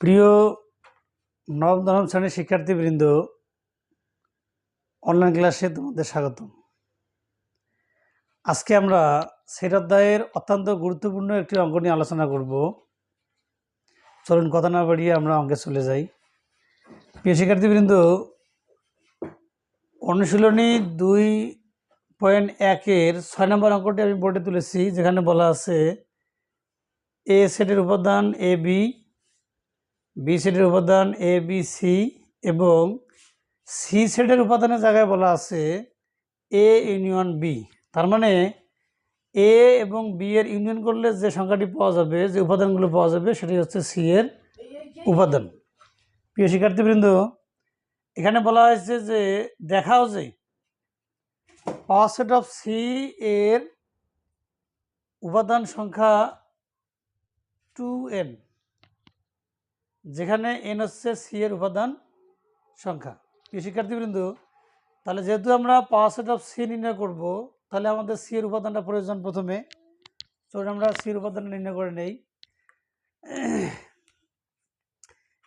প্রিয় নবম দশম শ্রেণীর শিক্ষার্থীবৃন্দ, অনলাইন ক্লাসে তোমাদের স্বাগত। আজকে আমরা সেট অধ্যায়ের অত্যন্ত গুরুত্বপূর্ণ একটি অঙ্ক নিয়ে আলোচনা করব। চলুন কথা না বাড়িয়ে আমরা অঙ্কে চলে যাই। প্রিয় শিক্ষার্থীবৃন্দ, অনুশীলনী 2.1-এর 6 নম্বর অঙ্কটি আমি বোর্ডে তুলেছি, যেখানে বলা আছে এ সেটের উপাদান এ বি, বি সেটের উপাদান এ বি সি এবং সি সেটের উপাদানের জায়গায় বলা আছে এ ইউনিয়ন বি। তার মানে এ এবং বি এর ইউনিয়ন করলে যে সংখ্যাটি পাওয়া যাবে, যে উপাদানগুলো পাওয়া যাবে, সেটি হচ্ছে সি এর উপাদান। প্রিয় শিক্ষার্থীবৃন্দ, এখানে বলা হয়েছে যে দেখাও যে পাওয়ার সেট অফ সি এর উপাদান সংখ্যা 2n, যেখানে n হচ্ছে সি এর উপাদান সংখ্যা। প্রিয় শিক্ষার্থীবৃন্দ, তাহলে যেহেতু আমরা পাওয়ার সেট অফ সি নির্ণয় করব, তাহলে আমাদের সি এর উপাদানটা প্রয়োজন। প্রথমে চলুন আমরা সি এর উপাদান নির্ণয় করে নেই।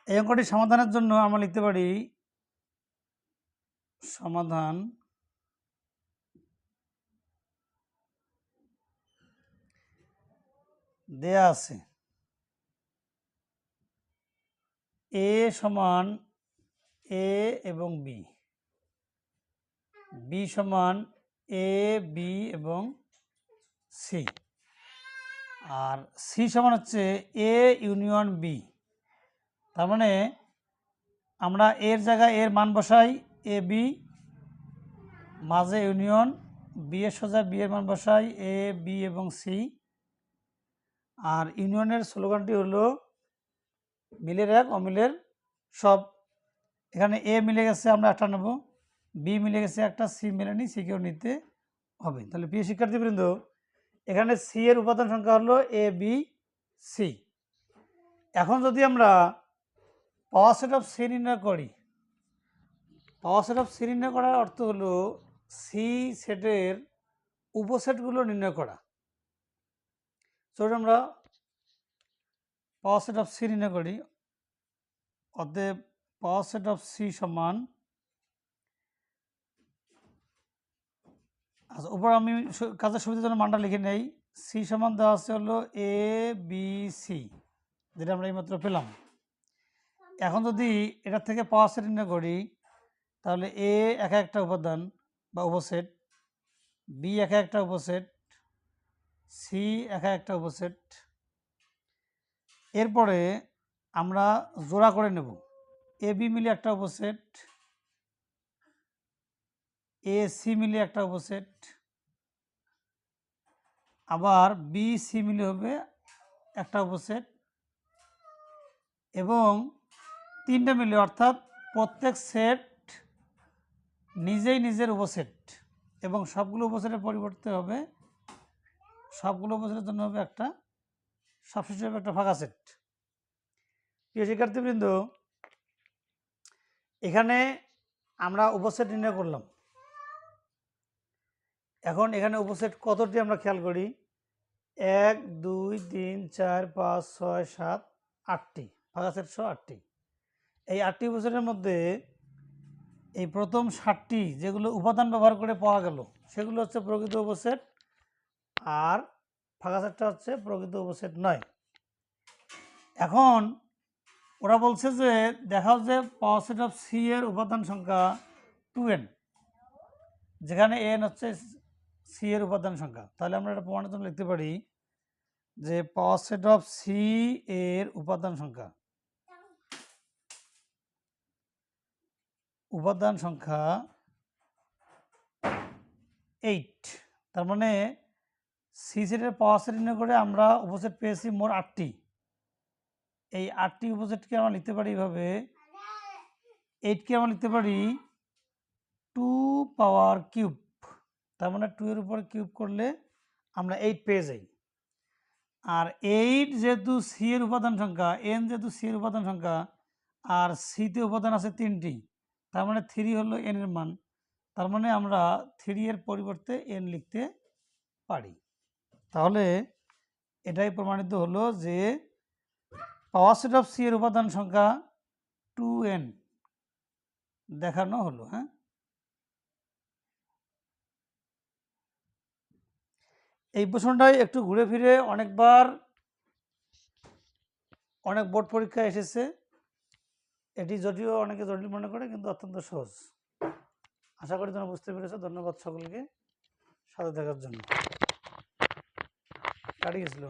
এই অঙ্কটি সমাধানের জন্য আমরা লিখতে পারি সমাধান দেয়া আছে এ সমান এ এবং বি, বি সমান এ বি এবং সি, আর সি সমান হচ্ছে এ ইউনিয়ন বি। তার মানে আমরা এর জায়গায় এর মান বসাই এ বি, মাঝে ইউনিয়ন, বি এর সোজা বি এর মান বসাই এ বি এবং সি। আর ইউনিয়নের স্লোগানটি হলো মিলের এক অমিলের সব। এখানে এ মিলে গেছে, আমরা একটা নেব, বি মিলে গেছে একটা, সি মিলেনি, সিকেও নিতে হবে। তাহলে প্রিয় শিক্ষার্থীবৃন্দ, এখানে সি এর উপাদান সংখ্যা হলো এ বি সি। এখন যদি আমরা পাওয়ার সেট অফ সি নির্ণয় করি, পাওয়ার সেট অফ সি নির্ণয় করার অর্থ হলো সি সেটের উপসেটগুলো নির্ণয় করা। চলুন আমরা পাওয়ার সেট অফ সি নির্ণয় করি। অতএব পাওয়ার সেট অফ সি সমান, আচ্ছা উপর আমি কাজের সুবিধার জন্য মানটা লিখে নেই। সি সমান দেওয়া আছে হলো এ বি সি, যেটা আমরা এইমাত্র পেলাম। এখন যদি এটার থেকে পাওয়ার সেট নির্ণয় করি, তাহলে এ একা একটা উপাদান বা উপসেট, বি একা একটা উপসেট, সি একা একটা উপসেট। এরপরে আমরা জোড়া করে নেব, এ বি মিলে একটা উপসেট, এ সি মিলে একটা উপসেট, আবার বি সি মিলে হবে একটা উপসেট, এবং তিনটা মিলে, অর্থাৎ প্রত্যেক সেট নিজেই নিজের উপসেট, এবং সবগুলো উপসেটের পরিবর্তে হবে, সবগুলো উপসেটের জন্য হবে একটা, সবশেষে হবে একটা ফাঁকা সেট। প্রিয় শিক্ষার্থীবৃন্দ, এখানে আমরা উপসেট নির্ণয় করলাম। এখন এখানে উপসেট কতটি আমরা খেয়াল করি, 1 2 3 4 5 6 7 8টি, ফাঁকা সেট সহ 8টি। এই 8টি উপসেটের মধ্যে এই প্রথম 7টি যেগুলো উপাদান ব্যবহার করে পাওয়া গেল, সেগুলো হচ্ছে প্রকৃত উপসেট, আর ফাঁকা সেটটা হচ্ছে প্রকৃত উপসেট নয়। এখন ওরা বলছে যে দেখাও যে পাওয়ার সেট অফ সি এর উপাদান সংখ্যা 2n, যেখানে n হচ্ছে সি এর উপাদান সংখ্যা। তাহলে আমরা এটা প্রমাণের জন্য লিখতে পারি যে পাওয়ার সেট অফ সি এর উপাদান সংখ্যা, উপাদান সংখ্যা 8। তার মানে সি সেটের পাওয়ার সেট নির্ণয় করে আমরা উপসেট পেয়েছি মোট 8টি। এই 8টি উপসেটকে আমরা লিখতে পারি এইভাবে, 8কে আমরা লিখতে পারি 2 পাওয়ার কিউব। তার মানে 2 এর উপর কিউব করলে আমরা 8 পেয়ে যাই। আর 8 যেহেতু সি এর উপাদান সংখ্যা, এন যেহেতু সি এর উপাদান সংখ্যা, আর সিতে উপাদান আছে 3টি, তার মানে 3 হলো এন এর মান। তার মানে আমরা 3 এর পরিবর্তে এন লিখতে পারি। তাহলে এটাই প্রমাণিত হলো যে পাওয়ার সেট অফ সি এর উপাদান সংখ্যা 2n দেখানো হলো। হ্যাঁ, এই প্রশ্নটাই একটু ঘুরে ফিরে অনেকবার অনেক বোর্ড পরীক্ষায় এসেছে। এটি যদিও অনেকে জটিল মনে করে, কিন্তু অত্যন্ত সহজ। আশা করি তোমরা বুঝতে পেরেছো। ধন্যবাদ সকলকে সাথে থাকার জন্য। কাটি গেছিল।